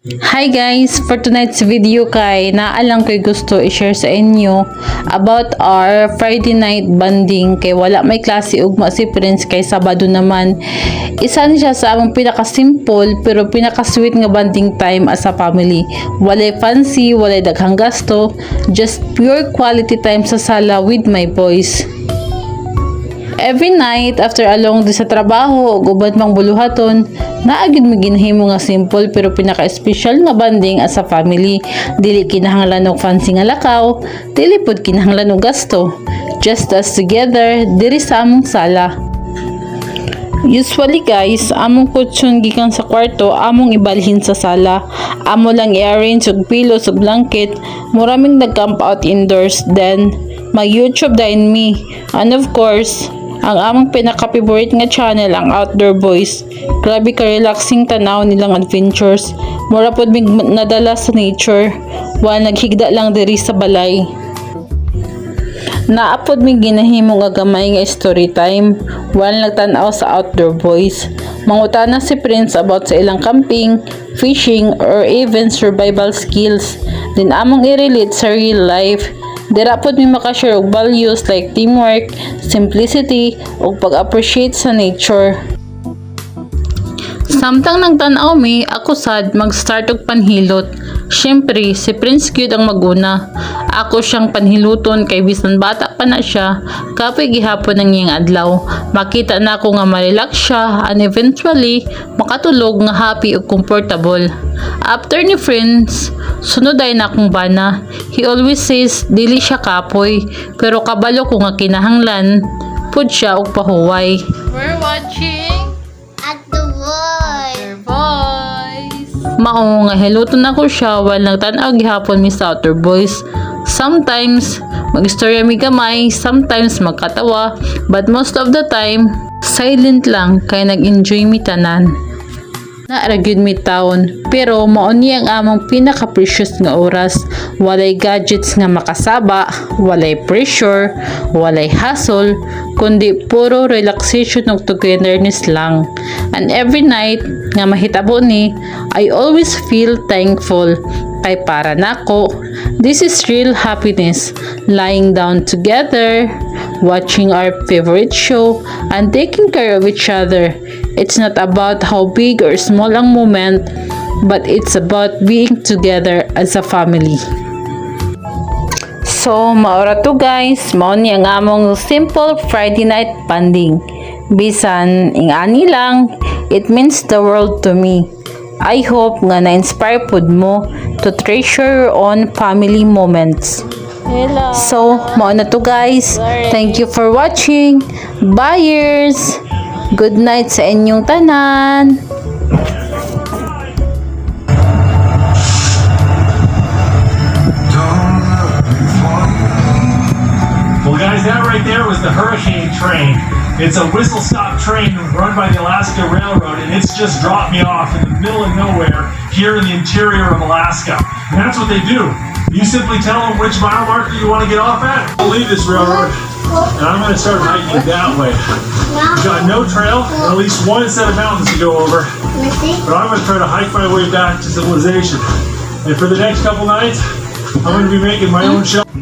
Hi guys! For tonight's video kay naalang ko'y gusto i-share sa inyo about our Friday night bonding kay wala may klase ugma si Prince kay Sabado naman. Isa ni siya sa among pinaka-simple pero pinaka-sweet nga bonding time as a family. Walay fancy, walay daghang gasto, just pure quality time sa sala with my boys. Every night, after a long day sa trabaho o ubad mang buluhaton, naagid mi ginhimo nga simple pero pinaka-special nga bonding as a family. Dili kinahanglan og fancy nga lakaw, dili pod kinahanglan og gasto. Just us together, diri sa among sala. Usually guys, among kutsyon gikan sa kwarto, among ibalhin sa sala. Amo lang i-arrange og pillows ug blanket, muraming nag-camp out indoors, then mag-YouTube din me. And of course, ang among pinaka-favorite nga channel ang Outdoor Boys. Grabe ka relaxing tanaw nilang adventures. Mura pod mig nadala sa nature, while naghigda lang diri sa balay. Naapod mi ginahimo nga gamay nga story time while nagtan-aw sa Outdoor Boys. Mangutana si Prince about sa ilang camping, fishing, or even survival skills. Din among i-relate sa real life. Dira pod mi makashare og values like teamwork, simplicity, ug pag-appreciate sa nature. Samtang nagtan-aw mi, ako sad mag-start og panhilot. Syempre, si Prince Cute ang maguna. Ako siyang panhiluton kay bisan bata pa na siya, kapoy gihapon ang iyang adlaw. Makita na ako nga ma-relax siya and eventually makatulog nga happy ug comfortable. After ni Prince, sunod ay na akong bana. He always says dili siya kapoy, pero kabalo ko nga kinahanglan pud siya og pahuway. We're watching At the Voice. Outer Boys. Mao nga hiluton ako siya while nagtan-aw gihapon mi sa Outer Boys. Sometimes mag-istorya mi gamay, sometimes magkatawa, but most of the time silent lang kay nag-enjoy mi tanan. Naara gyud mi taon, pero mao ni ang among pinaka-precious nga oras. Walay gadgets nga makasaba, walay pressure, walay hassle, kundi puro relaxation ug togetherness lang. And every night nga mahitabo ni, I always feel thankful kay para nako. This is real happiness, lying down together, watching our favorite show, and taking care of each other. It's not about how big or small ang moment, but it's about being together as a family. So, maura to guys, mao ni ang among simple Friday night bonding. Bisan ingani lang, it means the world to me. I hope nga na-inspire pod mo to treasure your own family moments. Hello. So, mao na to guys. Thank you for watching. Buyers! Good night sa inyong tanan. Well guys, that right there was the Hurricane train. It's a whistle-stop train run by the Alaska Railroad, and it's just dropped me off in the middle of nowhere here in the interior of Alaska. And that's what they do. You simply tell them which mile marker you want to get off at. I'll leave this railroad, and I'm going to start hiking that way. We've got no trail, and at least one set of mountains to go over. But I'm going to try to hike my way back to civilization. And for the next couple nights, I'm going to be making my own shelter.